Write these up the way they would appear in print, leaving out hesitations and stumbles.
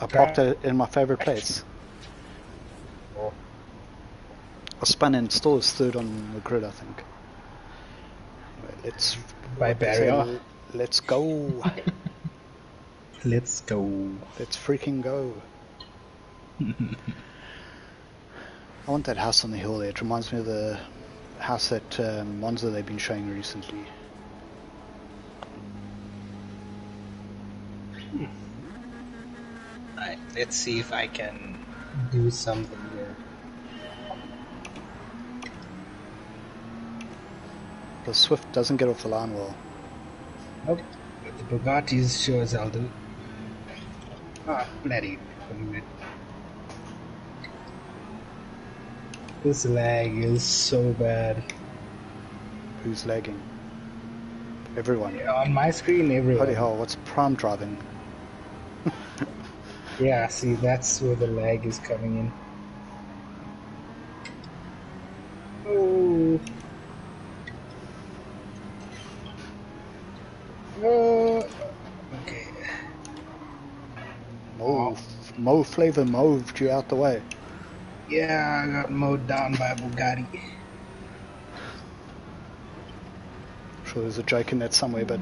I parked it in my favorite place. I spun in, still is third on the grid, I think. Anyway, let's... By barrier. Let's go. Let's go. Let's freaking go. I want that house on the hill there. It reminds me of the house at Monza they've been showing recently. Alright, let's see if I can do something here. The Swift doesn't get off the line well. Nope, but the Bugattis sure as hell do. Ah, bloody. This lag is so bad. Who's lagging? Everyone. Yeah, on my screen, everyone. Holy hell, what's prime driving? Yeah, see, that's where the lag is coming in. Oh. Okay. Mo Flavor moved you out the way. Yeah, I got mowed down by a Bugatti. I'm sure there's a joke in that somewhere, but...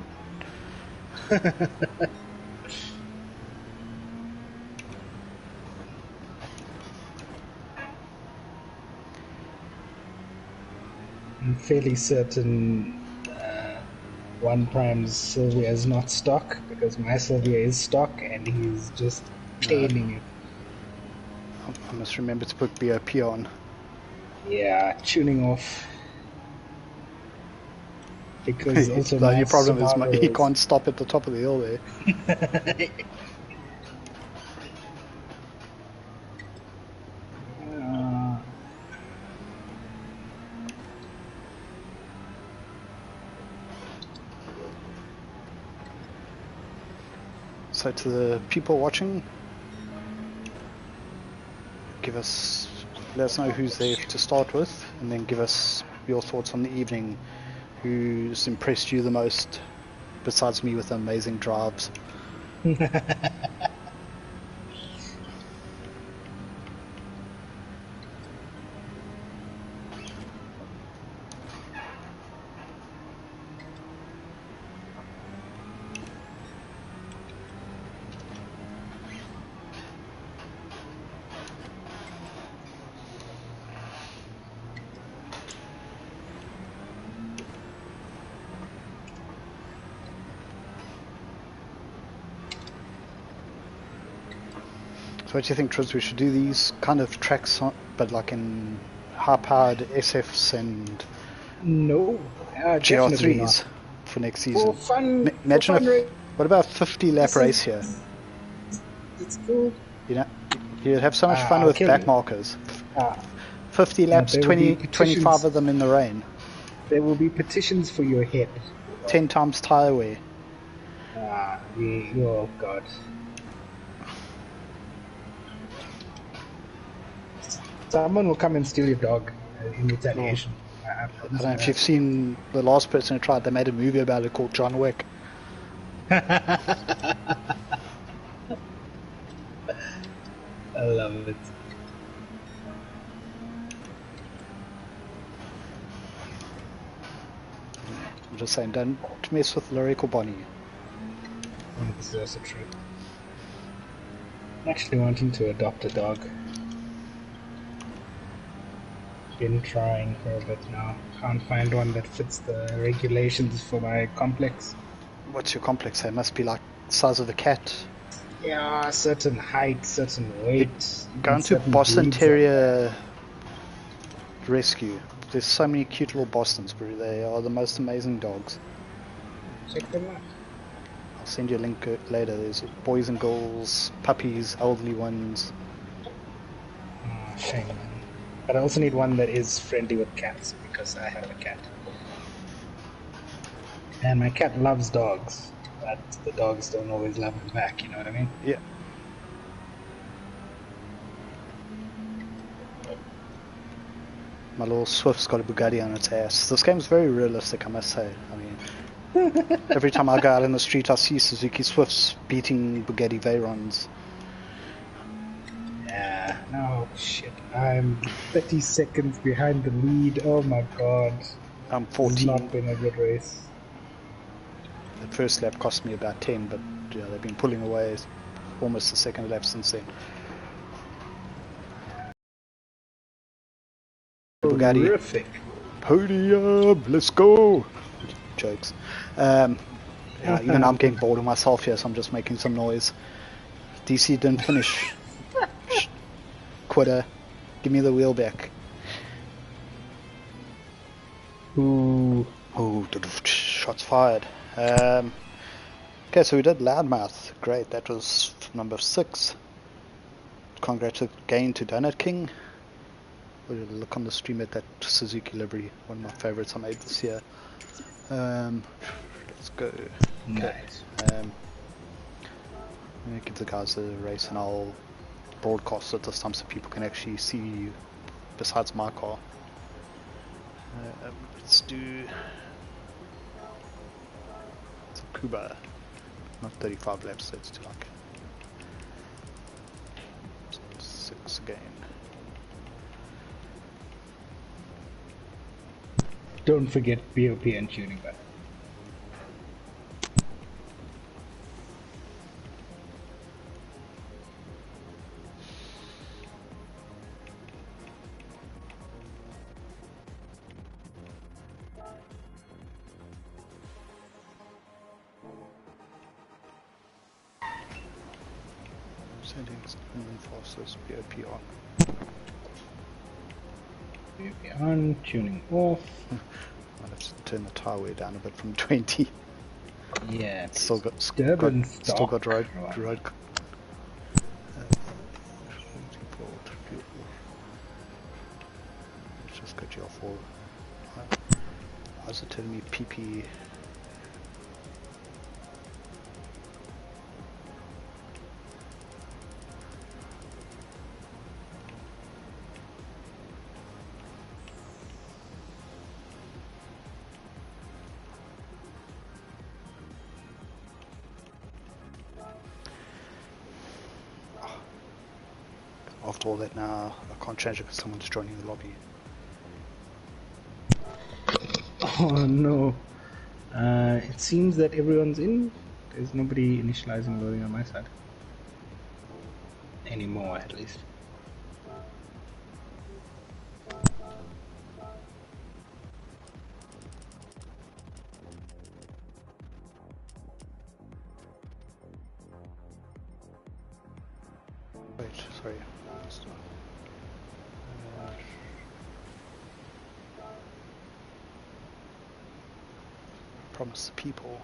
I'm fairly certain One Prime's Sylvia is not stock, because my Sylvia is stock and he's just tailing it. I must remember to put BOP on. Yeah, tuning off. Because also the my only problem Subaru is he can't stop at the top of the hill there. So to the people watching, let us know who's there to start with, and then give us your thoughts on the evening. Who's impressed you the most, besides me with amazing drives? So what do you think, Triz? We should do these kind of tracks, but like in high-powered SFs and no, GR3s for next season. Imagine what about 50-lap race here? It's cool. You know, you'd have so much fun with back markers. 50 laps, 25 of them in the rain. There will be petitions for your head. 10 times tire wear. Oh god. Someone will come and steal your dog in retaliation. I don't know if you've seen the last person who tried. They made a movie about it called John Wick. I love it. I'm just saying, don't mess with Loric or Bonnie. This is also true. I'm actually wanting to adopt a dog. Been trying for a bit now. Can't find one that fits the regulations for my complex. What's your complex? It must be like the size of a cat. Yeah, certain height, certain weight. Go into Boston Terrier Rescue. There's so many cute little Bostons, bro. They are the most amazing dogs. Check them out. I'll send you a link later. There's boys and girls, puppies, elderly ones. Oh, shame, man. But I also need one that is friendly with cats, because I have a cat. And my cat loves dogs, but the dogs don't always love him back, you know what I mean? Yeah. My little Swift's got a Bugatti on its ass. This game's very realistic, I must say. I mean, every time I go out in the street, I see Suzuki Swifts beating Bugatti Veyrons. No, shit. I'm 30 seconds behind the lead. Oh my god. I'm 14. It's not been a good race. The first lap cost me about 10, but yeah, they've been pulling away almost the second lap since then. Bugatti. Terrific. Podium, let's go. Jokes. Even I'm getting bored of myself here, so I'm just making some noise. DC didn't finish. Quitter. Give me the wheel back. Ooh. Oh, shots fired. Okay, so we did Loudmouth. Great, that was number 6. Congrats again to Donut King. We'll look on the stream at that Suzuki livery, one of my favorites I made this year. Let's go. Okay. Nice. I'm going to give the guys a race and I'll broadcast it this time so people can actually see you besides my car. Let's do Kuba, not 35 laps, let's do like 6 again. Don't forget BOP and tuning back. Settings and fastest BOP on. BOP on, tuning off. I'll have to turn the tire wear down a bit from 20. Yeah, still got road. Let's just cut you off all. Why is it telling me PP? After all that now, I can't change it because someone's joining the lobby. Oh no. It seems that everyone's in. There's nobody initializing loading on my side. Anymore, at least. Wait, sorry. Promise the people.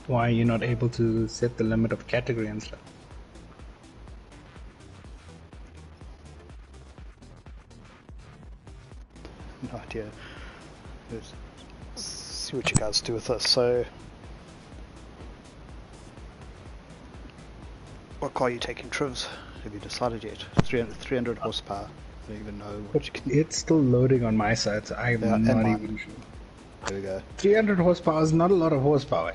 Why are you not able to set the limit of category and stuff? No idea. Let's see what you guys do with this. So, what car are you taking, Trivs? Have you decided yet? 300 horsepower. I don't even know what you can. It's still loading on my side, so I'm not even sure. There we go. 300 horsepower is not a lot of horsepower.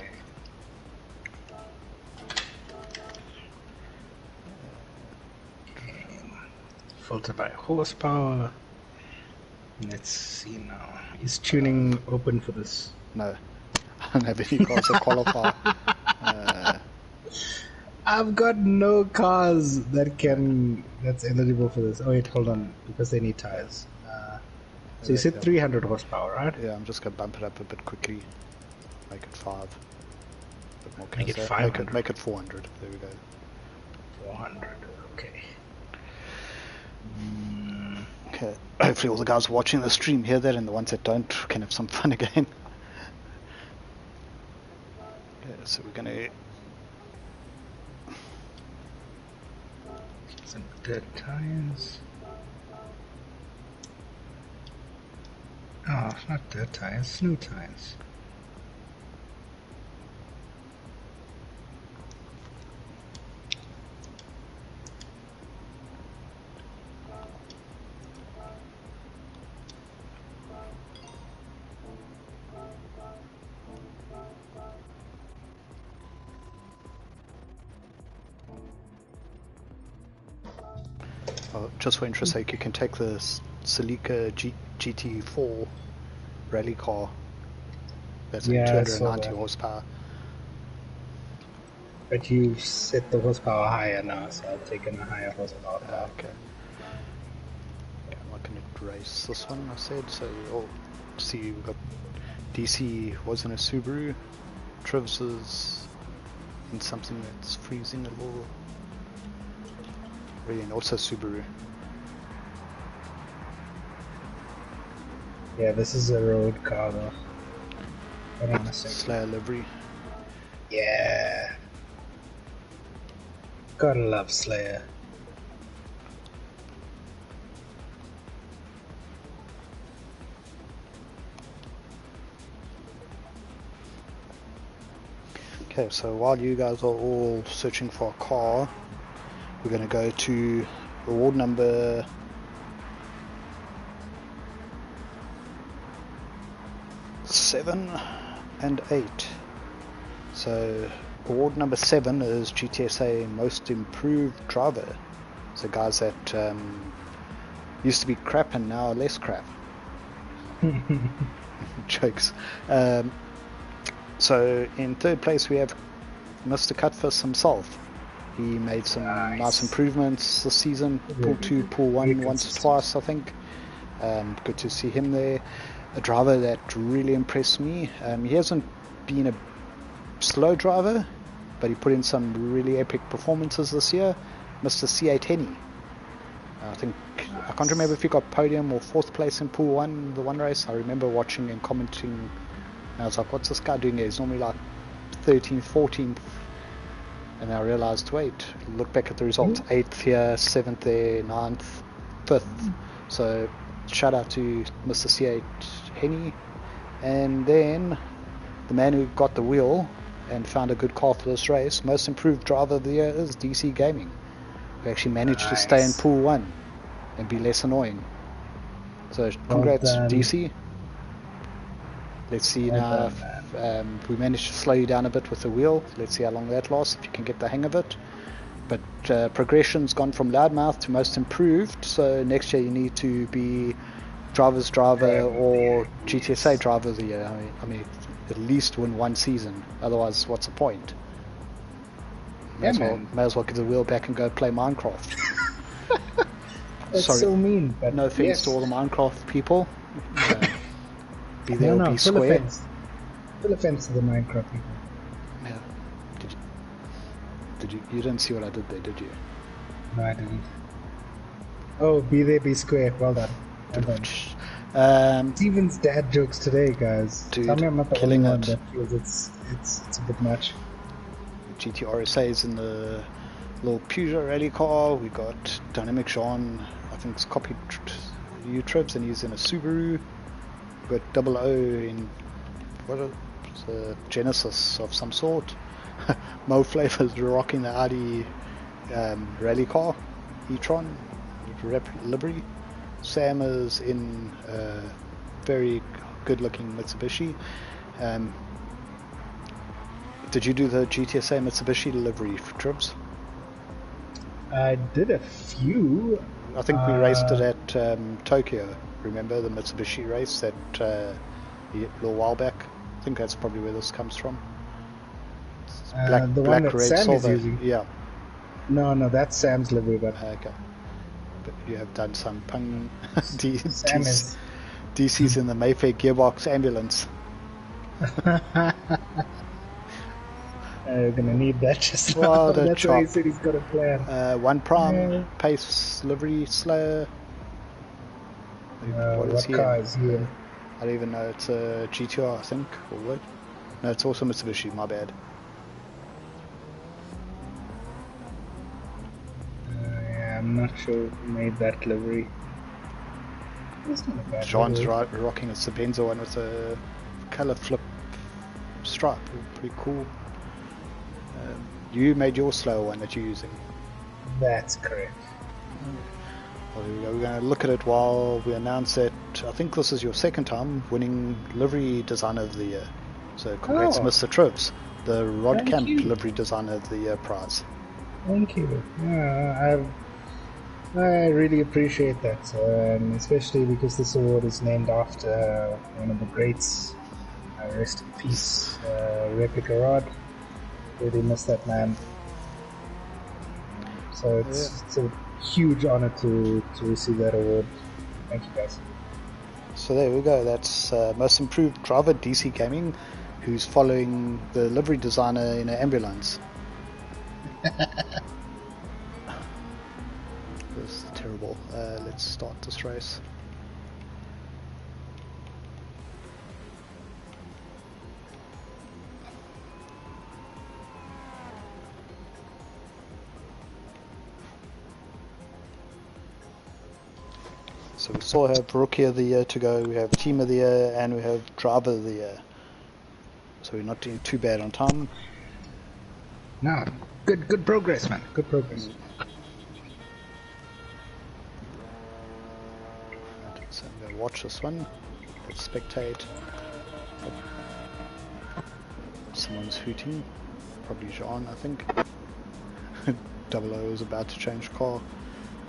Filter by horsepower. Let's see now. Is tuning open for this? No. I don't have any cars that qualify. I've got no cars that's eligible for this. Oh wait, hold on, because they need tires. So you said 300 horsepower, right? Yeah, I'm just going to bump it up a bit quickly. Make it 5. More make it 500. Make it 400. There we go. 400. Okay. Okay. Hopefully all the guys watching the stream hear that, and the ones that don't can have some fun again. Yeah, so we're going to... Some dead tires. Oh, not dead tires, snow tires. Just for interest's sake, you can take the Celica GT4 rally car. That's 290 horsepower. But you set the horsepower higher now, so I've taken a higher horsepower. Okay. Yeah, I'm not going to race this one, I said. So we'll see, we've got DC was in a Subaru. Trivs is in something that's freezing a little. Really, and also Subaru. Yeah, this is a road car though. Hold on a second. Slayer livery. Yeah. Gotta love Slayer. Okay, so while you guys are all searching for a car, we're going to go to award number 7 and 8. So award number 7 is GTSA Most Improved Driver. So guys that used to be crap and now are less crap. Jokes. So in third place we have Mr. Cutfuss himself. He made some nice improvements this season. Pool 2, Pool 1 once or twice, I think. Good to see him there. A driver that really impressed me. He hasn't been a slow driver, but he put in some really epic performances this year. Mr. C8 Henny. I can't remember if he got podium or 4th place in Pool 1, the one race. I remember watching and commenting, and I was like, what's this guy doing here? He's normally like 13th, 14th. And I realized, wait, look back at the results. 8th here, 7th there, 9th, 5th. So shout out to Mr. C8 Henny. And then the man who got the wheel and found a good car for this race, most improved driver of the year, is DC Gaming, who actually managed to stay in Pool 1 and be less annoying. So congrats, DC. Let's see now if we managed to slow you down a bit with the wheel. Let's see how long that lasts, if you can get the hang of it. But progression's gone from loudmouth to most improved, so next year you need to be driver's driver or GTSA driver of the year. I mean at least win one season, otherwise what's the point? May as well get the wheel back and go play Minecraft. That's so mean, but no offense to all the Minecraft people. Be there or be square. Full offense to the Minecraft people. Yeah. You didn't see what I did there, did you? No, I didn't. Oh, be there, be square. Well done. Steven's dad jokes today, guys. Dude, tell me I'm not the killing only one it. that feels it's a bit much. GTRSA's in the little Peugeot rally car. We got Dynamic Jean, I think it's copied U-Tribs, and he's in a Subaru. We got Double O in a Genesis of some sort. Mo Flavor's rocking the Audi rally car, e-tron livery. Sam is in a very good looking Mitsubishi. Did you do the GTSA Mitsubishi livery for Tribs? I did a few. I think we raced it at Tokyo. Remember the Mitsubishi race that a little while back? I think that's probably where this comes from. The one that red, Sam silver. is using. Yeah. No, that's Sam's livery. But okay. But you have done some pung DC's in the Mayfair gearbox ambulance. We're gonna need that just now. That's why he said he's got a plan. 1 Prime, Pace, Livery, Slayer. What car is he in? I don't even know. It's a GTR, I think, or what? No, it's also Mitsubishi, my bad. Yeah, I'm not sure who made that livery. John's rocking a Sabenza one with a color flip stripe. Pretty cool. You made your slower one that you're using. That's correct. Well, there we go. We're going to look at it while we announce that I think this is your second time winning Livery Designer of the Year. So congrats, Mr. Trivs, the Rod Camp Livery Designer of the Year prize. Thank you. I really appreciate that, especially because this award is named after one of the greats. Rest in peace, Replica Rod. Really miss that man. So it's a huge honor to receive that award. Thank you, guys. So there we go. That's Most Improved Driver DC Gaming, who's following the livery designer in an ambulance. This is terrible. Let's start this race. So we still have Rookie of the Year to go, we have Team of the Year, and we have Driver of the Year. So we're not doing too bad on time. No, good progress, man. Good progress. So I'm going to watch this one. Let's spectate. Someone's hooting. Probably Jean, I think. Double O is about to change car.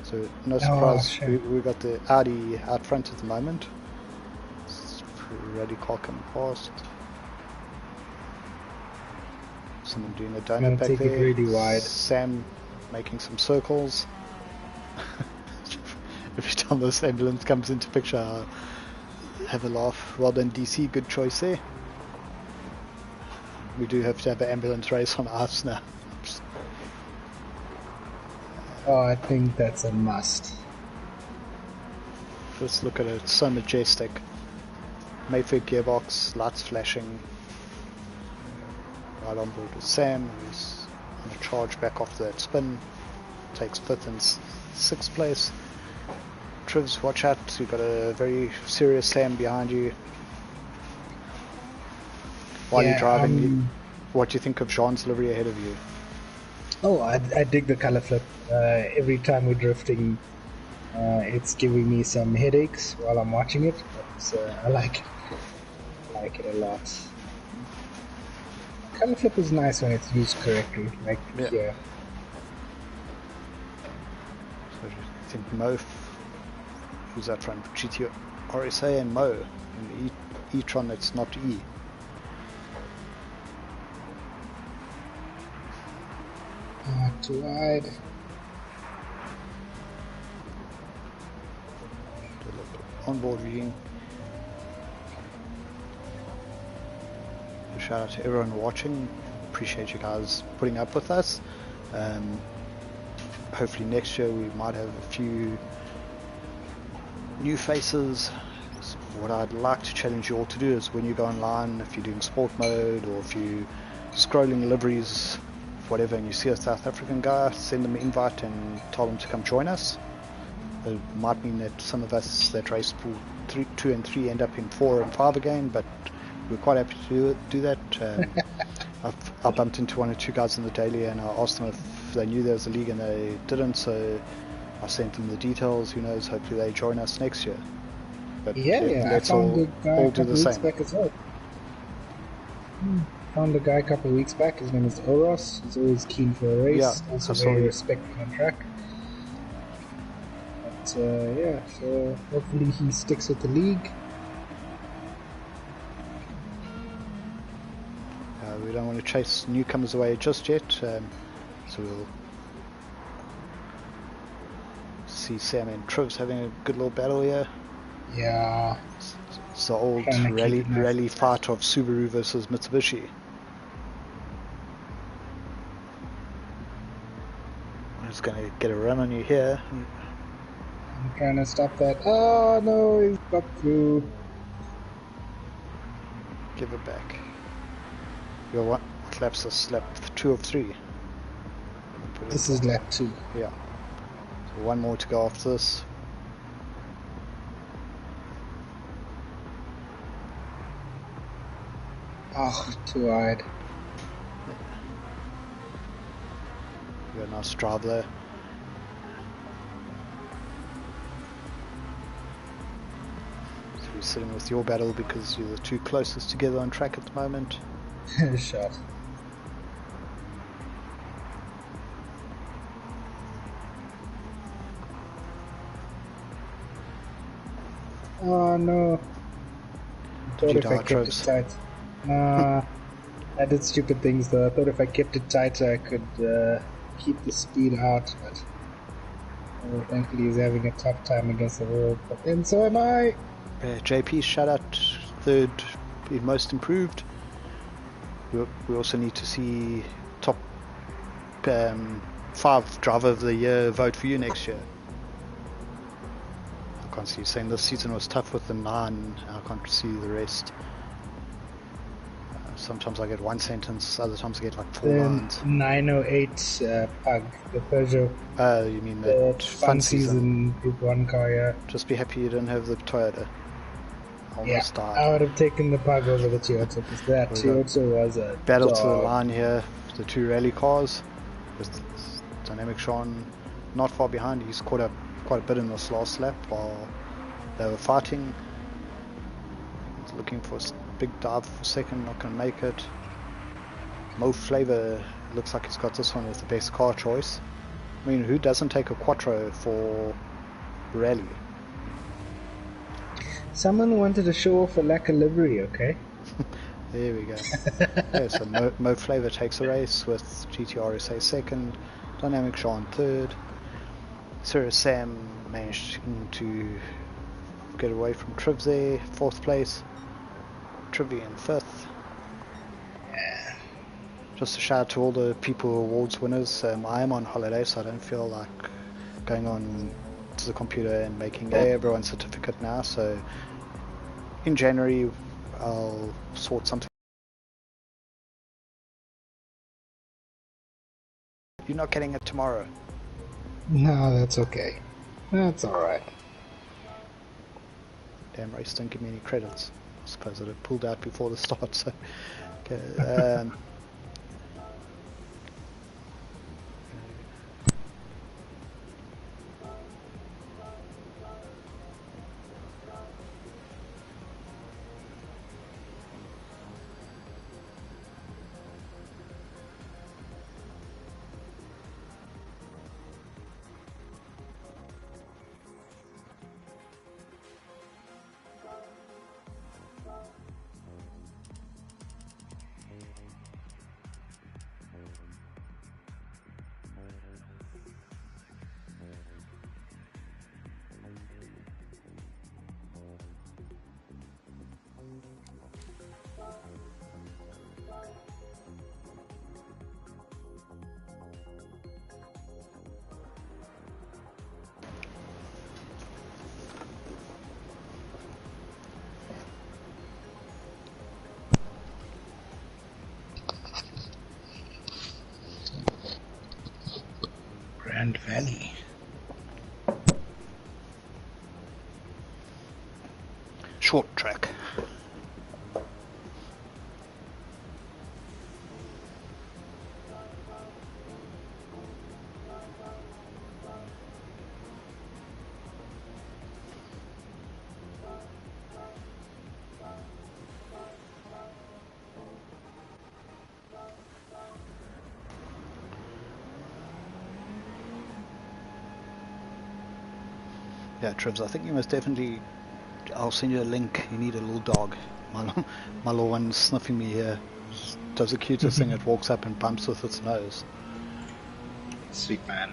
So no surprise, we got the Audi out front at the moment. It's a ready car coming past. Someone doing a donut back there. Really wide. Sam making some circles. Every time this ambulance comes into picture, I have a laugh. Well done, DC. Good choice there. We do have to have an ambulance race on ice now. Oh, I think that's a must. Just look at it, it's so majestic. Mayfair gearbox, lights flashing. Right on board with Sam, who's on a charge back after that spin. Takes 5th and 6th place. Trivs, watch out, you've got a very serious Sam behind you. While you're driving, what do you think of Jean's livery ahead of you? Oh, I dig the color flip. Every time we're drifting, it's giving me some headaches while I'm watching it, but I like it. I like it a lot. Color flip is nice when it's used correctly, like here. So I think Mo, who's that front? GTSA and Mo. In the e-tron, it's not E. Too wide. Onboard reading. Shout out to everyone watching. Appreciate you guys putting up with us. Hopefully next year we might have a few new faces. So what I'd like to challenge you all to do is when you go online, if you're doing sport mode or if you're scrolling liveries, whatever, and you see a South African guy, send them an invite and tell them to come join us. It might mean that some of us that race pool 2 and 3 end up in 4 and 5 again, but we're quite happy to do that. I bumped into 1 or 2 guys in the daily and I asked them if they knew there was a league and they didn't, so I sent them the details. Who knows, hopefully they join us next year. But let's all do the same. Back as well. Found a guy a couple of weeks back. His name is Oros. He's always keen for a race. Yeah, also very respected on track. But so hopefully he sticks with the league. We don't want to chase newcomers away just yet, so we'll see Sam and Trivs having a good little battle here. Yeah. It's the old rally fight of Subaru versus Mitsubishi. I'm just going to get a run on you here. I'm trying to stop that. Oh no, he's got through. Give it back. Your what laps is lap 2 of 3? This is lap 2. Yeah. So one more to go after this. Oh, too wide. You got a nice drive there. So you're sitting with your battle because you're the two closest together on track at the moment. Shot. Oh no. I thought if I kept it tight. Nah, I did stupid things though. I thought if I kept it tighter I could keep the speed out, but thankfully he's having a tough time against the wall. But then so am I. JP shout out third, most improved. We also need to see top 5 driver of the year vote for you next year. I can't see you saying this season was tough with the 9. I can't see the rest. Sometimes I get one sentence, other times I get like 4 lines. 908 Pug, the Peugeot. You mean the fun season Group 1 car, yeah. Just be happy you didn't have the Toyota. Almost died. I would have taken the Pug over the Toyota because that Toyota was a battle dog. To the line here, the 2 rally cars. With Dynamic Sean not far behind. He's caught up quite a bit in this last lap while they were fighting. He's looking for a big dive for second, not going to make it. Mo Flavor looks like he's got this one with the best car choice. I mean, who doesn't take a Quattro for rally? Someone wanted to show off a lack of livery, okay? There we go. Yeah, so Mo Flavor takes the race with GTSA second, Dynamic Sean third. Sirius Sam managed to get away from Triv there, 4th place. Trivy in 5th. Yeah. Just a shout out to all the people awards winners. I am on holiday, so I don't feel like going on to the computer and making everyone's certificate now. So in January, I'll sort something. You're not getting it tomorrow. No, that's okay. That's alright. Damn race don't give me any credits. I suppose I pulled out before the start, so okay. Grand Valley. Short track. Yeah, Trivs, I think you must definitely, I'll send you a link. You need a little dog. My little one's sniffing me here. Does the cutest thing, it walks up and bumps with its nose. Sweet man.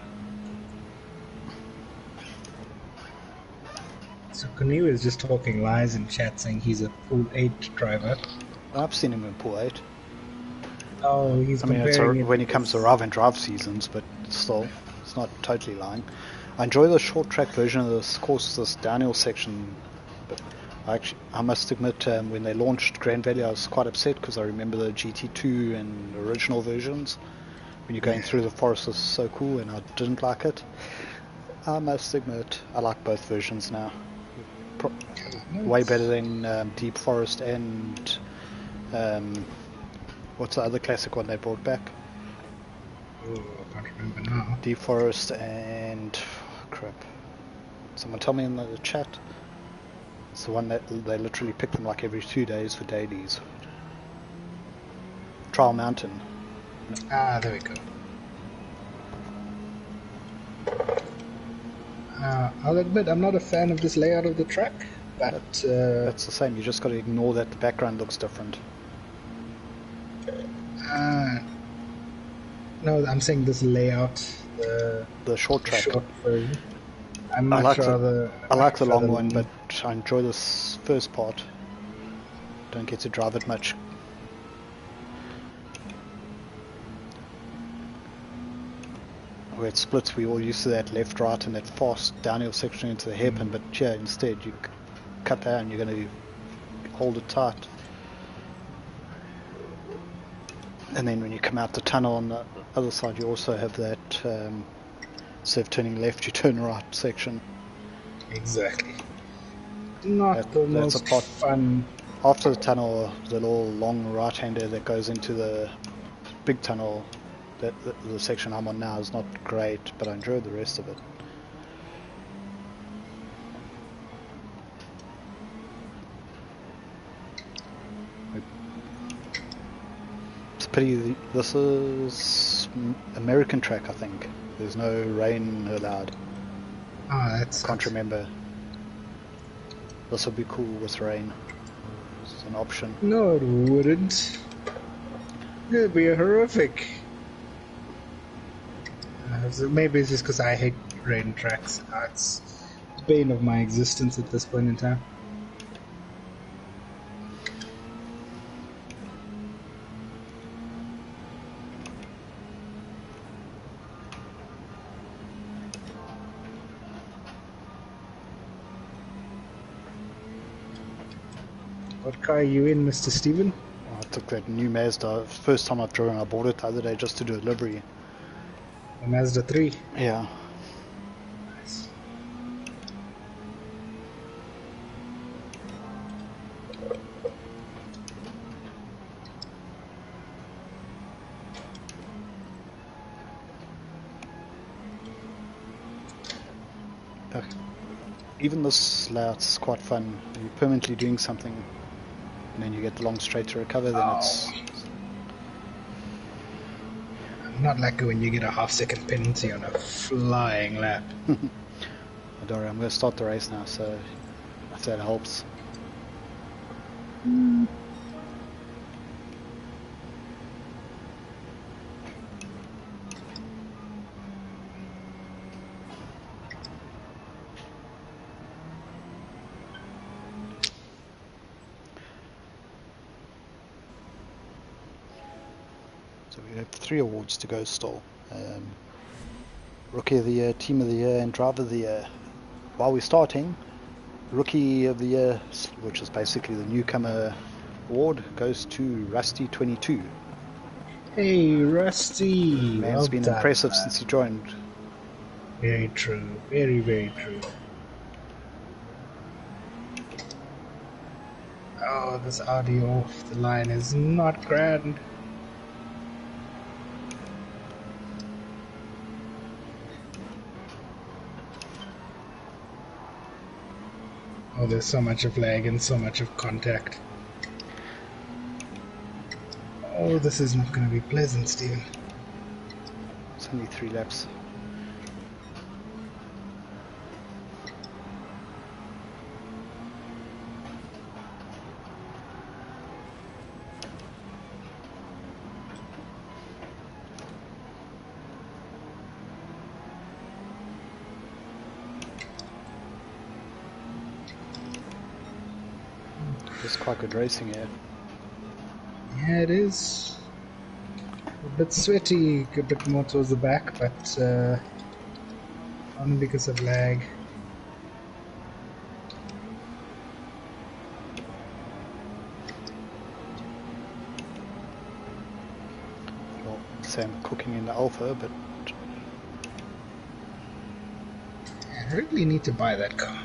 So Canoe is just talking lies in chat saying he's a Pool 8 driver. I've seen him in Pool 8. Oh, he's comparing it's when he comes to Arrive and Drive seasons, but still, it's not totally lying. I enjoy the short track version of this course, this downhill section, but I must admit, when they launched Grand Valley, I was quite upset because I remember the GT2 and original versions. When you're going through the forest, was so cool, and I didn't like it. I must admit, I like both versions now. Way better than Deep Forest and what's the other classic one they brought back? Oh, I can't remember now. Deep Forest and crap. Someone tell me in the chat. It's the one that they literally pick them like every 2 days for dailies. Trial Mountain. Ah, there we go. I'll admit I'm not a fan of this layout of the track, but that's the same. You just got to ignore that the background looks different. No, I'm saying this layout, the short track. Short version. I like the long one, but I enjoy this first part. Don't get to drive it much. Where it splits, we all used to that left, right, and that fast downhill section into the hairpin, but here instead you cut that and you're going to hold it tight. And then when you come out the tunnel on the other side, you also have that instead of turning left, you turn right section. Exactly. Not the most fun. After the tunnel, the little long right-hander that goes into the big tunnel, the section I'm on now is not great, but I enjoyed the rest of it. It's a pity this is American track, I think. There's no rain allowed. Oh, that's... I can't remember. This would be cool with rain. It's an option. No, it wouldn't. It'd be horrific. So maybe it's just because I hate rain tracks. It's the bane of my existence at this point in time. What car are you in, Mr. Steven? I took that new Mazda. First time I've driven, I bought it the other day just to do a livery. A Mazda 3? Yeah. Nice. Even this layout's quite fun. You're permanently doing something, and then you get the long straight to recover. Then it's not like when you get a half-second penalty on a flying lap. Don't worry, I'm going to start the race now, so if that helps. So we have 3 awards to go still. Rookie of the Year, Team of the Year, and Driver of the Year. While we're starting, Rookie of the Year, which is basically the newcomer award, goes to Rusty22. Hey, Rusty! Man's been impressive since he joined. Very true. Very, very true. Oh, this audio off the line is not grand. Oh, there's so much of lag and so much of contact. Oh, this is not going to be pleasant, Steven. It's only 3 laps. It's quite good racing here. Yeah, it is. A bit sweaty, a bit more towards the back, but only because of lag. Well, Sam cooking in the Alpha, but I really need to buy that car.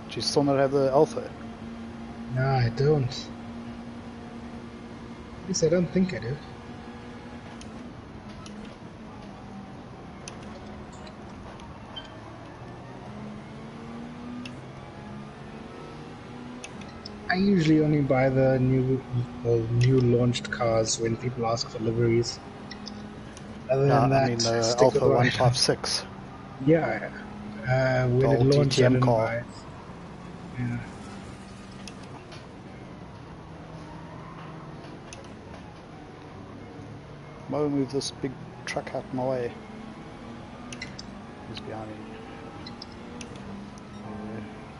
do you still not have the Alpha? No, I don't. At least I don't think I do. I usually only buy the new launched cars when people ask for liveries. Other than that, I mean the stick Alpha with 156. Yeah, when it launched, I didn't buy it. Yeah. Mo, move this big truck out my way. He's behind me.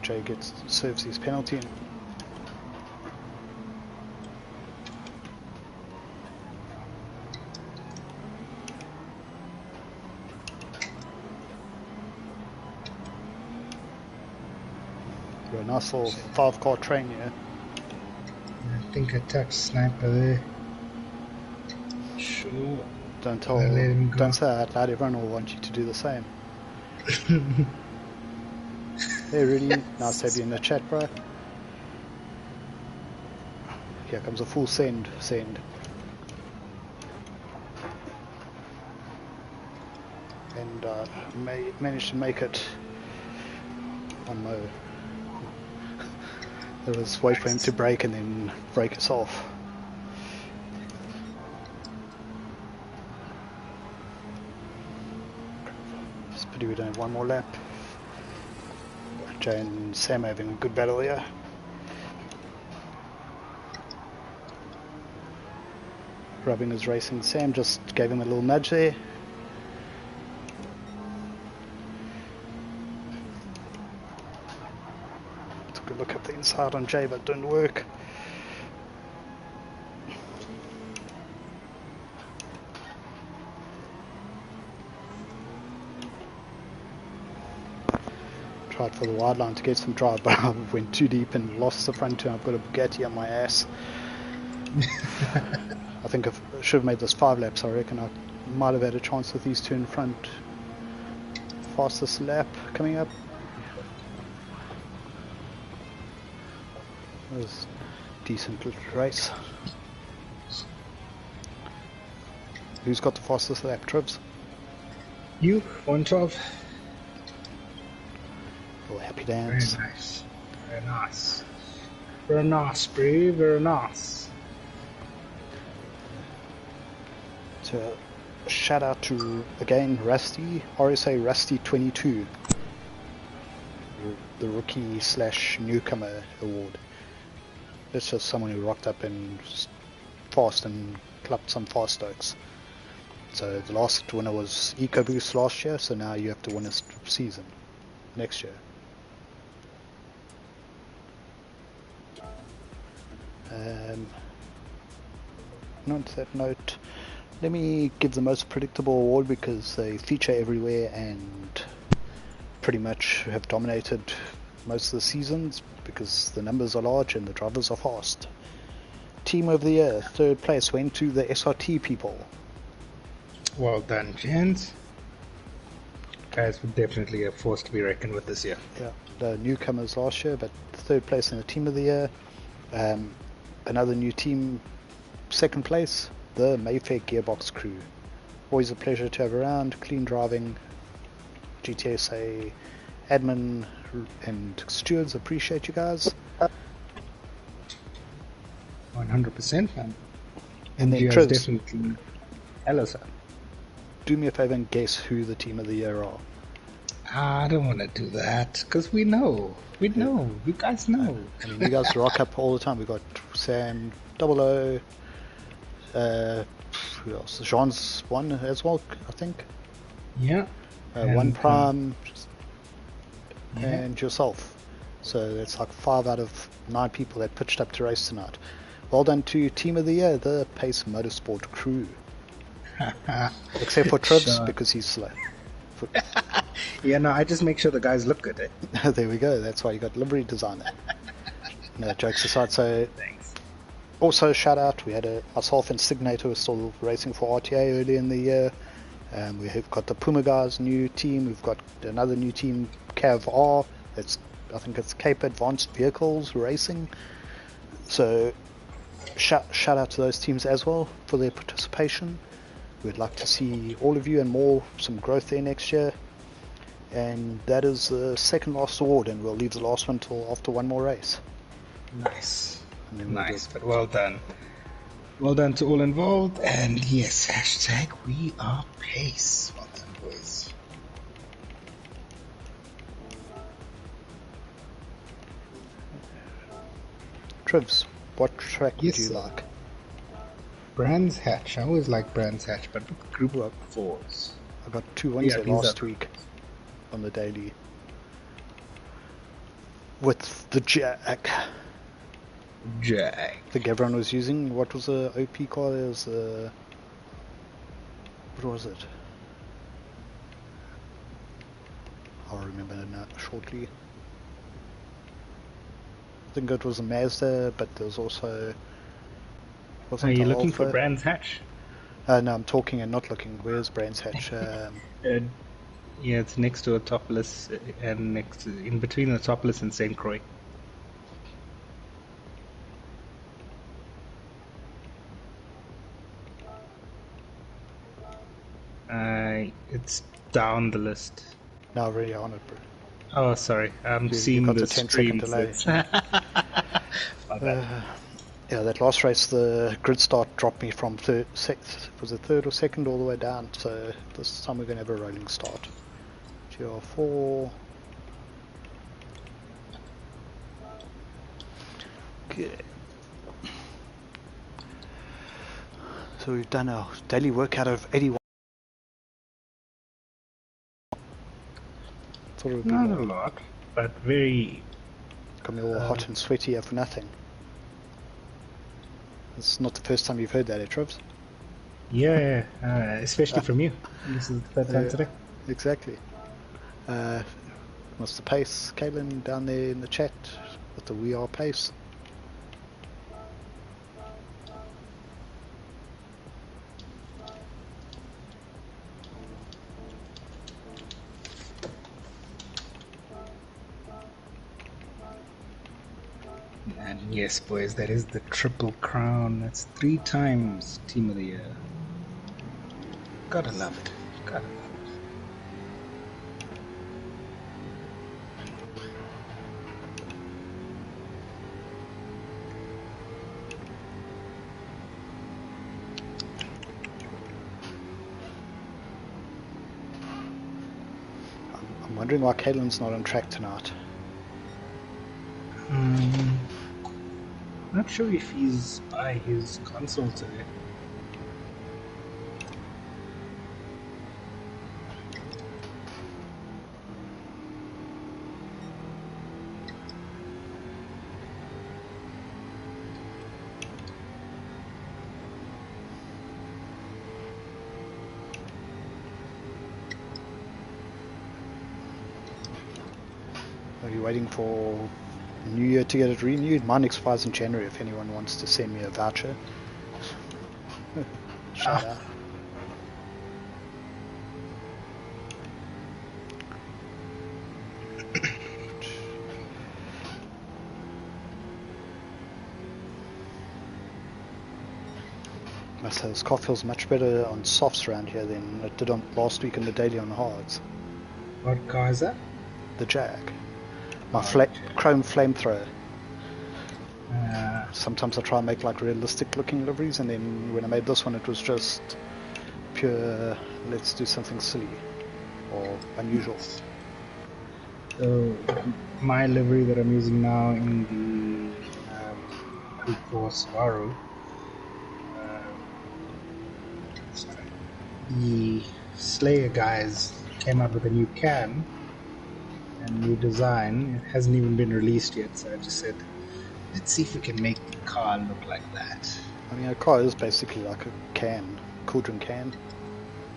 Jay serves his penalty. Got a nice little 5-car train here. I think I touched Sniper there. Sure. Don't say that loud, everyone will want you to do the same. Hey Rudy, nice to have you in the chat, bro. Here comes a full send. And managed to make it on Mo. There was wait for him to brake and then brake us off. It's pity we don't have one more lap. Jay and Sam are having a good battle here. Rubbing is racing. Sam just gave him a little nudge there. Took a look at the inside on Jay, but didn't work. Tried for the wide line to get some drive, but I went too deep and lost the front two. I've got a Bugatti on my ass. I think I should have made this 5 laps. I reckon I might have had a chance with these two in front. Fastest lap coming up. That was a decent little race. Who's got the fastest lap, Trivs? You, 112. Oh, happy dance. Very nice. Very nice. Very nice, bro. Very nice. So, shout out to, again, Rusty, RSA Rusty 22. The rookie / newcomer award. It's just someone who rocked up and fast and clubbed some fast stokes. So the last winner was EcoBoost last year, so now you have to win a season next year. On to that note, let me give the most predictable award because they feature everywhere and pretty much have dominated most of the seasons because the numbers are large and the drivers are fast. Team of the year, 3rd place went to the SRT people. Well done, gents. Guys were definitely a force to be reckoned with this year. Yeah, the newcomers last year, but 3rd place in the team of the year. Another new team, 2nd place, the Mayfair Gearbox crew. Always a pleasure to have around, clean driving, GTSA, admin and stewards, appreciate you guys. 100%, man. And then Trivs, definitely. Hello, sir. Do me a favor and guess who the team of the year are. I don't want to do that, because we know. We know. You guys know. I mean, you guys rock up all the time. We've got Sam, Double O, who else? Jean's one as well, I think. Yeah. One Prime, and yourself. So that's like 5 out of 9 people that pitched up to race tonight. Well done to Team of the Year, the Pace Motorsport crew. Except for Trivs, sure. Because he's slow. Yeah, no, I just make sure the guys look good, eh? There we go, that's why you got livery designer. No, jokes aside, so... Thanks. Also, shout out, we had myself and Signator were still racing for RTA early in the year. We have got the Puma guys, new team. We've got another new team, CAV-R. I think it's Cape Advanced Vehicles Racing. So shout out to those teams as well for their participation. We'd like to see all of you and more, some growth there next year. And that is the second last award, and we'll leave the last one till after one more race. Nice. But well done. Well done to all involved, and yes, hashtag we are pace. Well done, boys. Trivs, what track would you like? Brands Hatch. I always like Brands Hatch, but group of 4s. I got 2 wins last week on the daily. With the Jack. I think everyone was using, what was the OP car? There was what was it? I'll remember it now shortly. I think it was a Mazda, but there was also... Are you looking for Brands Hatch? No, I'm talking and not looking. Where's Brands Hatch? Yeah, it's next to a Topless, and in between the Topless and St. Croix. It's down the list. No, already on it, bro. Oh, sorry. I'm seeing the 10-second delay. Yeah, that last race, the grid start dropped me from third or second all the way down. So this time we're going to have a rolling start. GR4. Okay. So we've done our daily workout of 81. Not a lot, but very... Got me all hot and sweaty for nothing. It's not the first time you've heard that, Trivs? Yeah, especially from you. This is the third time today. Exactly. What's the pace? Caitlin down there in the chat with the We Are Pace. And yes, boys, that is the Triple Crown. That's 3 times Team of the Year. Gotta love it. Gotta love it. I'm wondering why Caitlin's not on track tonight. Not sure if he's by his console today. Are you waiting for New Year to get it renewed? Mine expires in January if anyone wants to send me a voucher. Shout out. Must say this car feels much better on softs around here than it did on last week in the daily on the hards. What car is that? The Jag. My chrome flamethrower. Sometimes I try and make like realistic looking liveries, and then when I made this one it was just pure let's do something silly or unusual. So my livery that I'm using now in the Group 4 Subaru, the Slayer guys came out with a new cam and new design. It hasn't even been released yet, so I just said Let's see if we can make the car look like that. I mean, a car is basically like a can, cool drink can.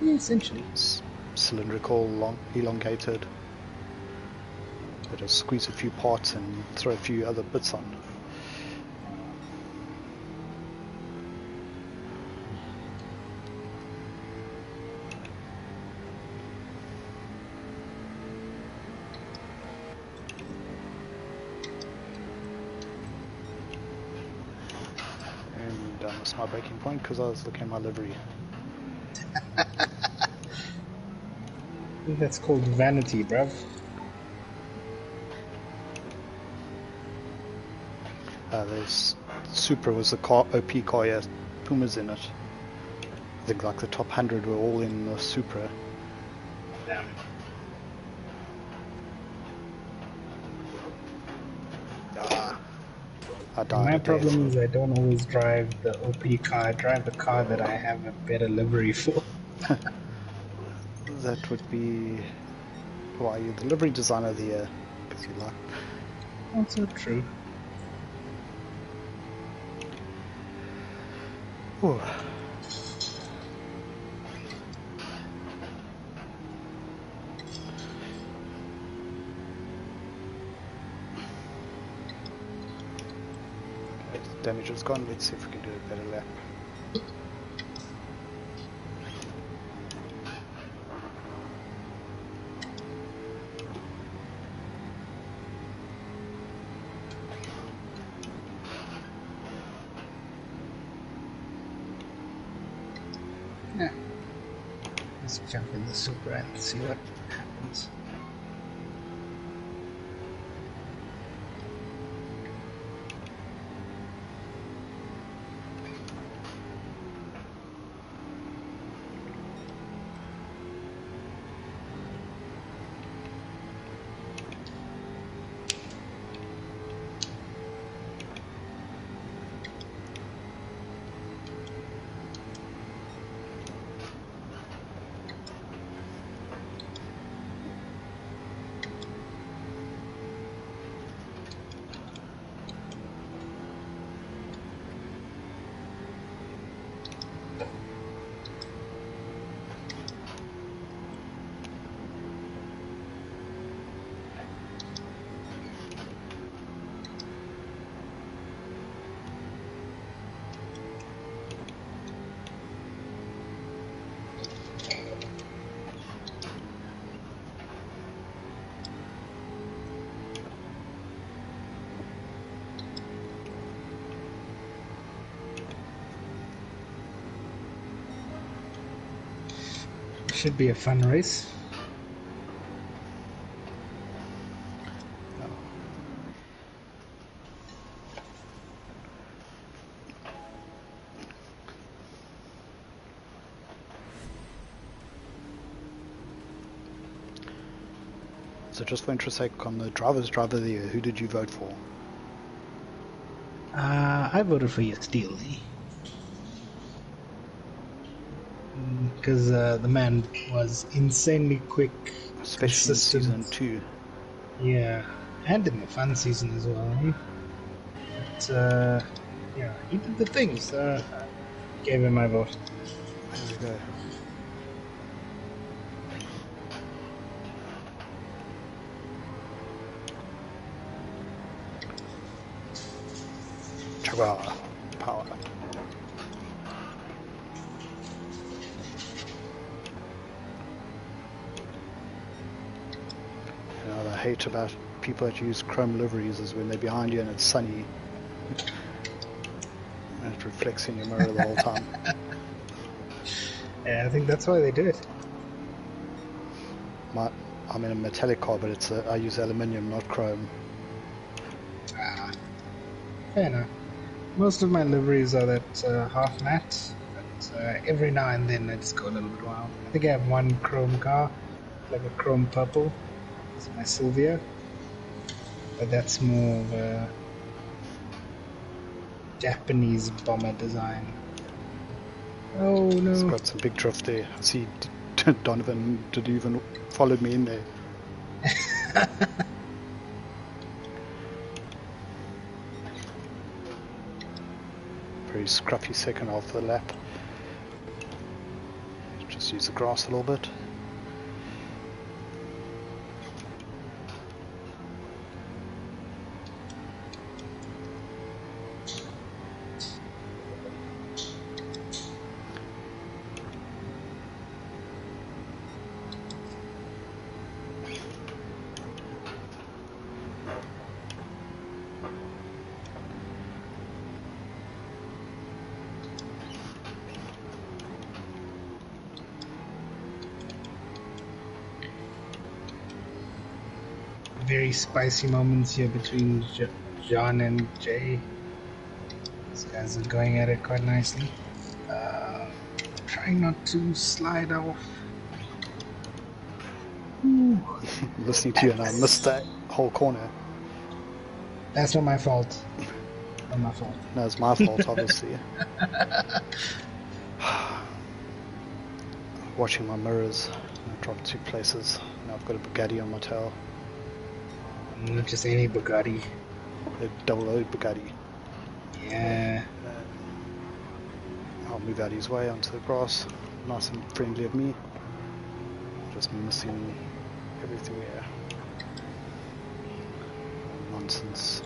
Yeah, essentially. It's cylindrical, long, elongated. They just squeeze a few parts and throw a few other bits on. And I missed my breaking point because I was looking at my livery. I think that's called vanity, bruv. There's Supra was the car, OP car, yeah, Puma's in it. I think like the top 100 were all in the Supra. Damn. I died. My problem is I don't always drive the OP car. I drive the car that I have a better livery for. That would be why you're the livery designer of the year, because you like. Also true. Ooh. Okay, damage is gone. Let's see if we can do a better lap. Yeah. Let's jump in the Supra and see what happens. Should be a fun race. So just for interest sake, on the driver of the year, who did you vote for? I voted for your Steel, because the man was insanely quick, Especially consistent. in Season 2. Yeah, and in the fun season as well. But yeah, he did the things. I gave him my vote. There we go. Chihuahua power. You know, what I hate about people that use chrome liveries is when they're behind you and it's sunny and it reflects in your mirror the whole time. Yeah, I think that's why they do it. I'm in a metallic car, but I use aluminium, not chrome. Ah, fair enough. Most of my liveries are that half matte, but every now and then I just go a little bit wild. I think I have one chrome car, like a chrome purple. It's my Sylvia, but that's more of a Japanese bomber design. Oh no! It's got some big drift there. I see Donovan did even follow me in there. Very scruffy second half of the lap. Just use the grass a little bit. Very spicy moments here between John and Jay. These guys are going at it quite nicely. Trying not to slide off. Listening to you and I missed that whole corner. That's not my fault. Not my fault. No, it's my fault, obviously. Watching my mirrors. I dropped 2 places. Now I've got a Bugatti on my tail. Not just any Bugatti. A double-O Bugatti. Yeah. I'll move out his way onto the grass. Nice and friendly of me. Just missing everything here. Nonsense.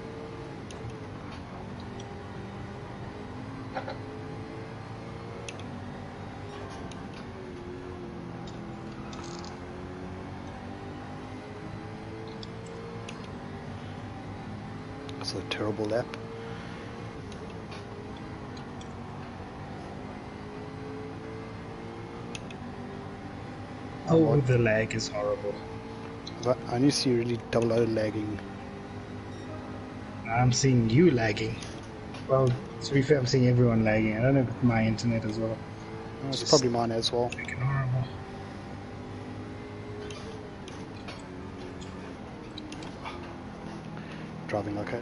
It's a terrible lap. Oh, the lag is horrible. I only see really double-O lagging. I'm seeing you lagging. Well, to be fair, I'm seeing everyone lagging. I don't know if it's my internet as well. It's probably mine as well. Freaking horrible. Driving like a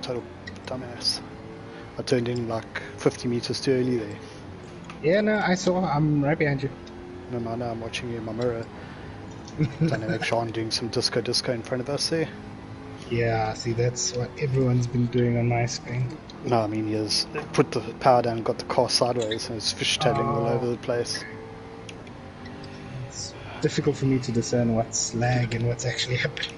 total dumbass. I turned in like 50 meters too early there. Yeah, no, I saw. I'm right behind you. No, I'm watching you in my mirror. Dynamic Sean doing some disco in front of us there. Yeah, see, that's what everyone's been doing on my screen. No, I mean he has put the power down and got the car sideways and it's fishtailing all over the place. It's difficult for me to discern what's lag and what's actually happening.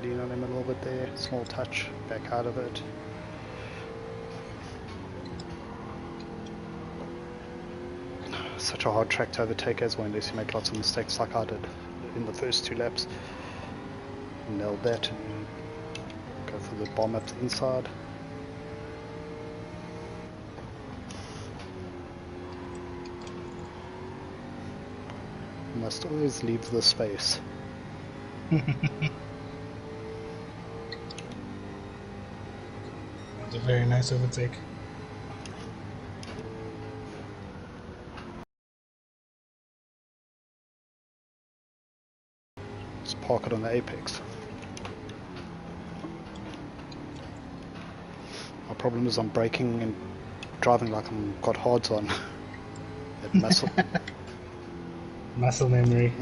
Lean on him a little bit there, small touch, back out of it. Such a hard track to overtake as well, unless you make lots of mistakes like I did in the first 2 laps. Nailed that and go for the bomb up the inside. You must always leave the space. That's a very nice overtake. Just park it on the apex. My problem is I'm braking and driving like I'm got hards on. That muscle. Muscle memory.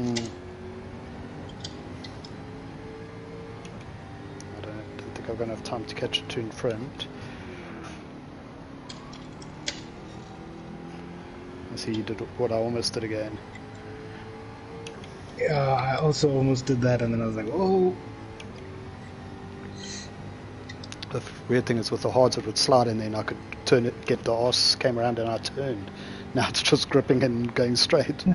I don't think I'm going to have time to catch it 2 in front. I see you did what I almost did again. Yeah, I also almost did that and then I was like, oh. The weird thing is with the hards it would slide and then I could turn it, get the arse, came around and I turned. Now it's just gripping and going straight.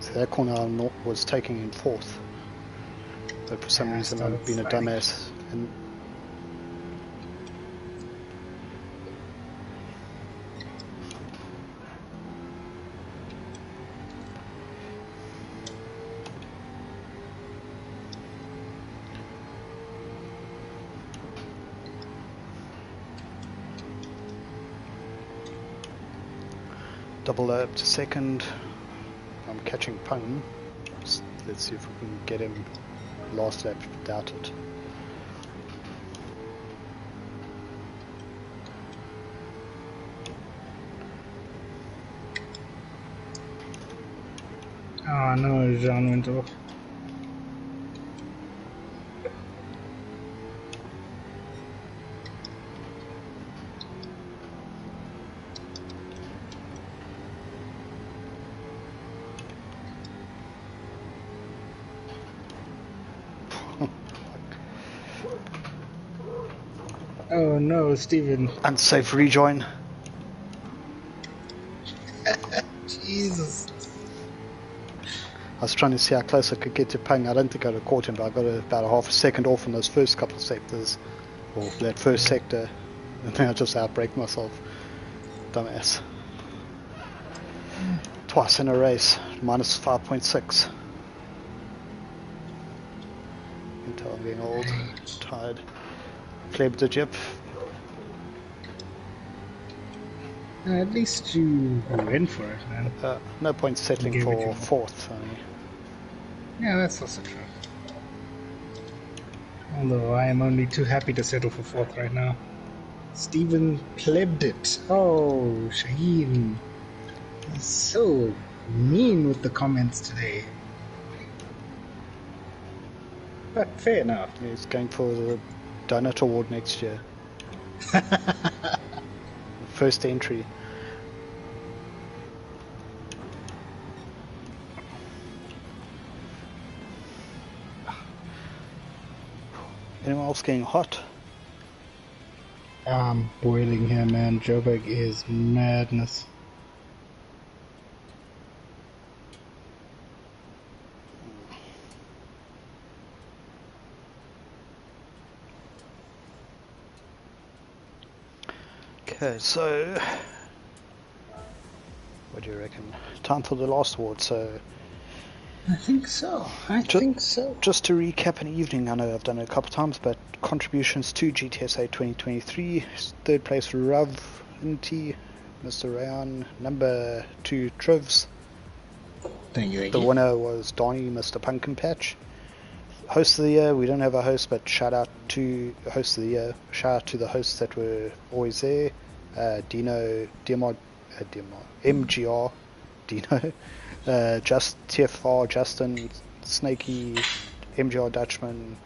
So that corner I was taking in 4th. But for some reason I've been a dumbass. And double up to 2nd. I'm catching Pone. Let's see if we can get him last lap, doubt it. Oh no, Jean went off. Oh no, Stephen. Unsafe rejoin. Jesus. I was trying to see how close I could get to Pang. I don't think I'd have caught him, but I got about a half a second off in those first couple of sectors, or that first sector, and then I just outbraked myself. Dumbass. Twice in a race, minus 5.6. You can tell I'm getting old, tired. Pleb the jip. At least you went for it, man. No point settling for fourth. Yeah, that's also true. Although I am only too happy to settle for fourth right now. Stephen plebbed it. Oh, Shaheen. He's so mean with the comments today. But fair enough. He's going for the Donut Award next year. First entry. Anyone else getting hot? I'm boiling here, man. Joburg is madness. Okay, so what do you reckon? Time for the last award, so I think so. I think so. Just to recap an evening, I know I've done it a couple of times, but contributions to GTSA 2023. Third place, Rav Inti, Mr. Rayan. Number 2, Trivs. Thank you. The winner was Donnie, Mr. Pumpkin Patch. Host of the year, we don't have a host, but shout out to host of the year. Shout out to the hosts that were always there. Dino, MGR, Dino. Just TFR, Justin, Snakey, MGR Dutchman,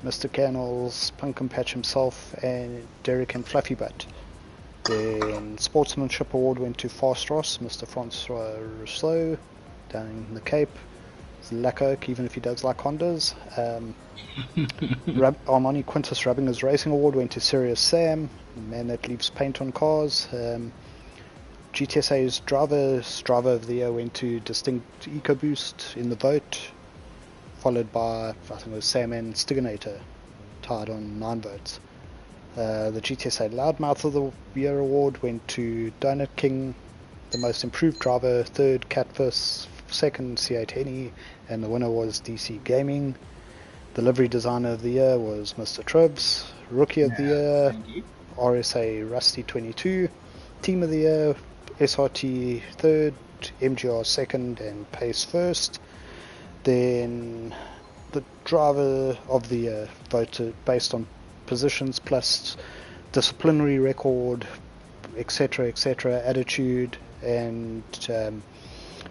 Mr. Kennels, Pumpkin Patch himself, and Derek and Fluffy Butt. Then Sportsmanship Award went to Fast Ross, Mr. Francois Rousseau, down in the Cape. Lackoak, even if he does like Hondas. Armani Quintus rubbing his racing award went to Serious Sam, the man that leaves paint on cars. GTSA's driver of the year went to Distinct EcoBoost in the vote, followed by, I think it was Sam and Stiganator, tied on 9 votes. The GTSA Loudmouth of the Year award went to Donut King, the most improved driver, third Catfish, second C8 Henny, and the winner was DC Gaming. The livery designer of the year was Mr. Tribs. Rookie of the year, RSA Rusty 22. Team of the year, SRT third, MGR second, and Pace first. Then the driver of the year voted based on positions plus disciplinary record, etc., attitude, and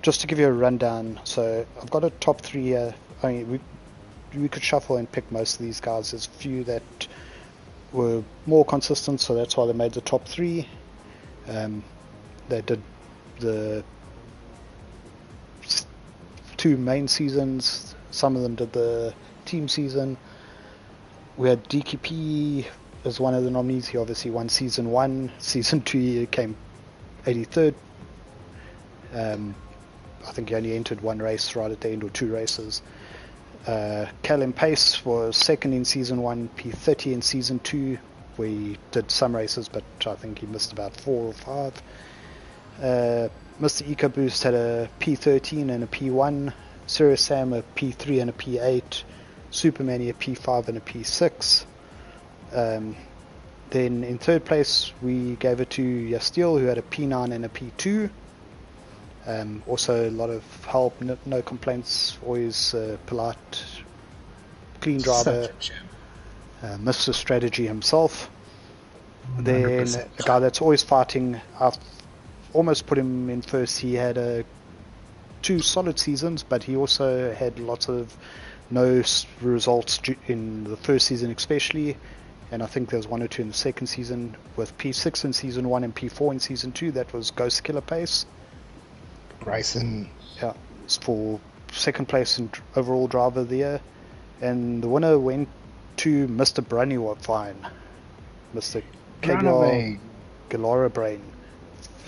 just to give you a rundown. So I've got a top 3 here. I mean, we could shuffle and pick most of these guys. There's a few that were more consistent, so that's why they made the top 3. They did the 2 main seasons. Some of them did the team season. We had DKP as one of the nominees. He obviously won season 1. Season 2 he came 83rd. I think he only entered 1 race right at the end, or 2 races. Callum Pace was second in season 1, P30 in season 2, where he did some races, but I think he missed about 4 or 5. Mr. EcoBoost had a P13 and a P1, Serious Sam a P3 and a P8, Superman a P5 and a P6. Then in third place we gave it to Yasteel, who had a P9 and a P2. Also a lot of help, no complaints, always polite clean driver, Mr. Strategy himself. 100%. Then a guy that's always fighting. I've almost put him in first. He had 2 solid seasons, but he also had lots of no results in the first season especially, and I think there was 1 or 2 in the second season, with P6 in season 1 and P4 in season 2. That was Ghost Killer Pace. Bryson. Yeah, it's for second place in overall driver of the year, and the winner went to Mr. Brunywine, Mr. Galora Brain,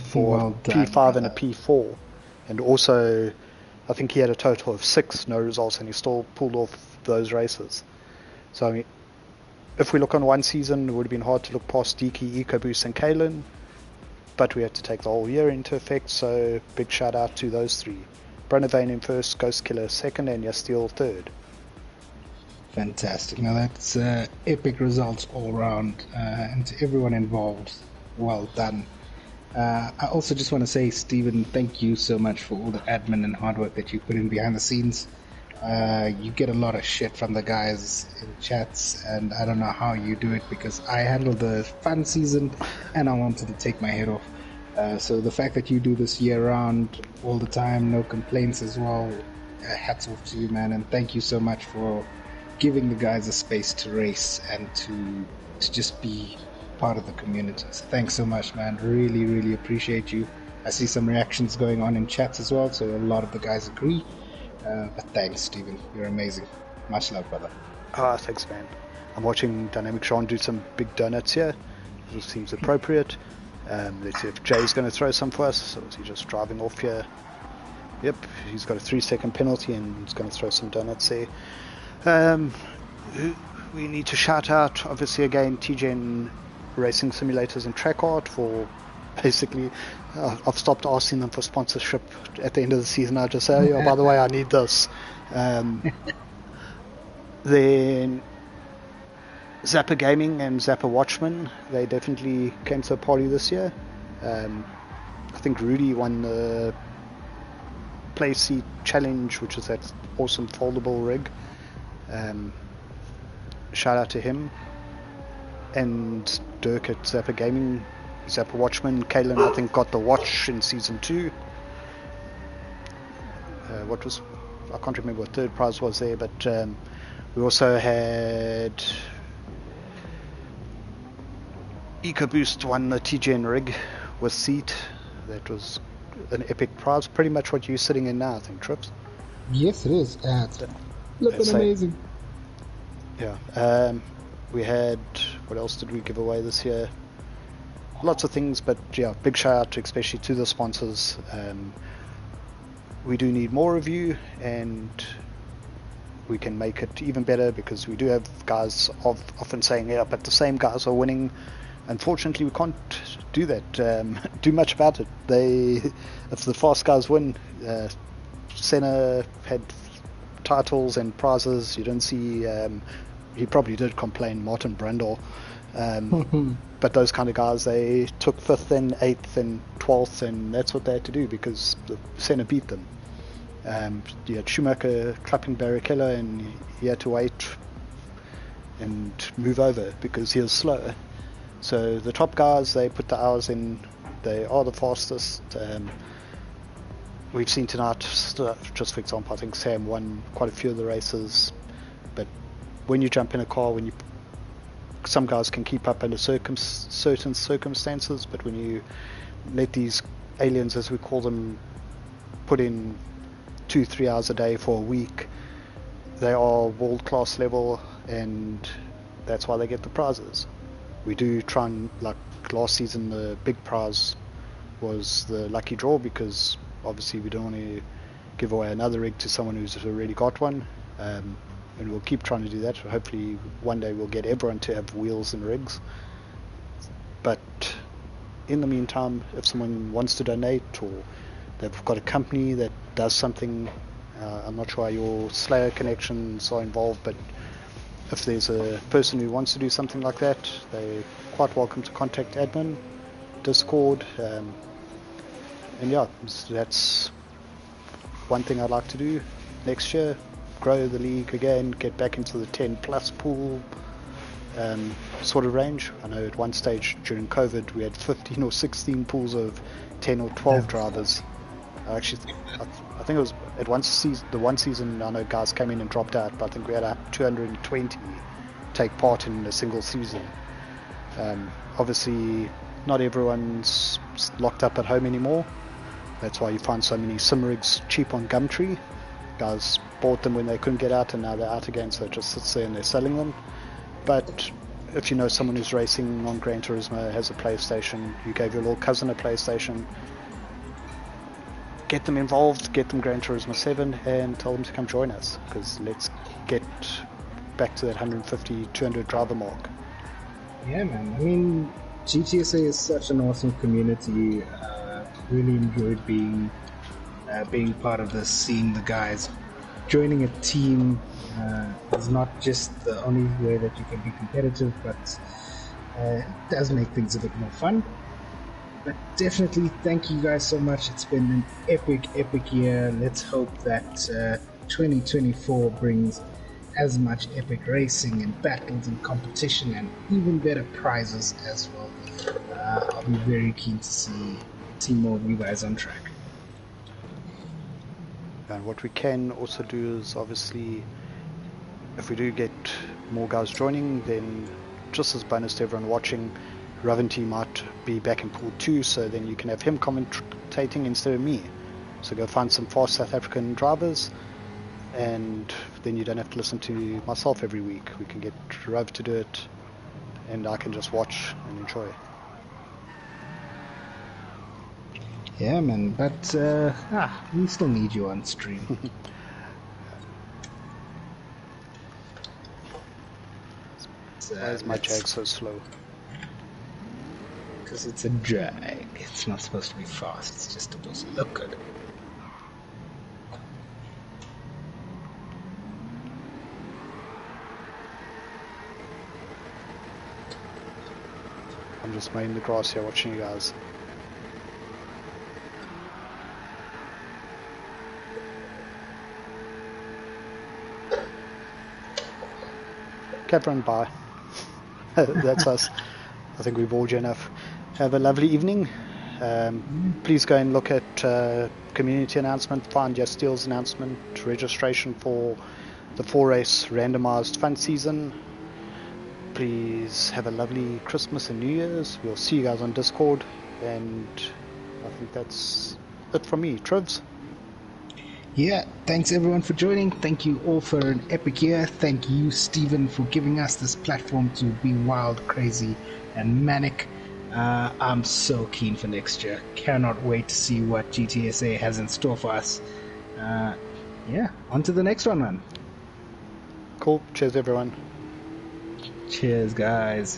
for P5 and a P4, and also I think he had a total of 6 no results, and he still pulled off those races. So I mean, if we look on one season, it would have been hard to look past Deke, EcoBoost and Kalen, but we had to take the whole year into effect, so big shout out to those 3. Brunivane in first, Ghost Killer second, and Yasteel third. Fantastic. Now that's epic results all around, and to everyone involved, well done. I also just want to say, Stephen, thank you so much for all the admin and hard work that you put in behind the scenes. You get a lot of shit from the guys in chats, and I don't know how you do it, because I handled the fun season and I wanted to take my head off. So the fact that you do this year round all the time, no complaints as well, hats off to you, man, and thank you so much for giving the guys a space to race and to just be part of the community. So thanks so much, man. Really, really appreciate you. I see some reactions going on in chats as well, so a lot of the guys agree. But thanks, Stephen. You're amazing. Much love, brother. Thanks, man. I'm watching Dynamic Sean do some big donuts here. This seems appropriate. Let's see if Jay's going to throw some for us. So is he just driving off here? Yep, he's got a 3-second penalty and he's going to throw some donuts there. We need to shout out, obviously, again, TGN Racing Simulators and Track Art for basically, I've stopped asking them for sponsorship at the end of the season. I just say, oh, by the way, I need this. Then Zappa Gaming and Zappa Watchman, they definitely came to the party this year. I think Rudy won the Play Seat Challenge, which is that awesome foldable rig. Shout out to him. And Dirk at Zappa Gaming, Zappa Watchman. Kalen, I think, got the watch in season 2. I can't remember what third prize was there, but we also had EcoBoost won the TGN rig with seat. That was an epic prize, pretty much what you're sitting in now, I think, Trips. Yes, it is. Looking amazing. Yeah. We had, what else did we give away this year? Lots of things, but yeah, big shout out to, especially to the sponsors. We do need more of you, and we can make it even better, because we do have guys often saying, yeah, but the same guys are winning. Unfortunately, we can't do that, do much about it. If the fast guys win, Senna had titles and prizes. You don't see, he probably did complain, Martin Brundle, but those kind of guys, they took 5th and 8th and 12th, and that's what they had to do because the Senna beat them. You had Schumacher clapping Barrichello, and he had to wait and move over because he was slower. So the top guys, they put the hours in, they are the fastest. We've seen tonight, just for example, I think Sam won quite a few of the races, but when you jump in a car, some guys can keep up under certain circumstances, but when you let these aliens, as we call them, put in 2-3 hours a day for a week, they are world-class level, and that's why they get the prizes. We do try and, like last season, the big prize was the lucky draw, because obviously we don't want to give away another rig to someone who's already got one, and we'll keep trying to do that. Hopefully one day we'll get everyone to have wheels and rigs. But in the meantime, if someone wants to donate, or they've got a company that does something, I'm not sure how your Slayer connections are involved, but if there's a person who wants to do something like that, they're quite welcome to contact admin, Discord, and yeah, that's one thing I'd like to do next year. grow the league again, get back into the 10 plus pool sort of range. I know at one stage during COVID we had 15 or 16 pools of 10 or 12 drivers. I think it was at the one season I know guys came in and dropped out, but I think we had 220 take part in a single season. Obviously not everyone's locked up at home anymore. That's why you find so many sim rigs cheap on Gumtree. Guys bought them when they couldn't get out and now they're out again, so it just sits there and they're selling them. But if you know someone who's racing on Gran Turismo, has a PlayStation, you gave your little cousin a PlayStation, get them involved, get them Gran Turismo 7 and tell them to come join us, because let's get back to that 150, 200 driver mark. Yeah, man. I mean, GTSA is such an awesome community. Really enjoyed being part of this, seeing the guys. Joining a team is not just the only way that you can be competitive, but it does make things a bit more fun. But definitely, thank you guys so much. It's been an epic year. Let's hope that 2024 brings as much epic racing and battles and competition and even better prizes as well. I'll be very keen to see more of you guys on track. And what we can also do is, obviously, if we do get more guys joining, then just as bonus to everyone watching, Ravanti might be back in Pool 2, so then you can have him commentating instead of me. So go find some fast South African drivers, and then you don't have to listen to myself every week. We can get Rav to do it, and I can just watch and enjoy. Yeah, man, but we still need you on stream. Why is my Jag so slow? Because it's a drag. It's not supposed to be fast. It's just supposed to look good. I'm just mowing the grass here watching you guys. Run by. That's us. I think we bored you enough. Have a lovely evening. Please go and look at community announcement, find your Steele's announcement, registration for the 4-race randomized fun season. Please have a lovely Christmas and New Year's. We'll see you guys on Discord, and I think that's it from me. Trivs? Yeah, thanks everyone for joining. Thank you all for an epic year. Thank you, Stephen, for giving us this platform to be wild, crazy, and manic. I'm so keen for next year. Cannot wait to see what GTSA has in store for us. Yeah, on to the next one, man. Cool. Cheers, everyone. Cheers, guys.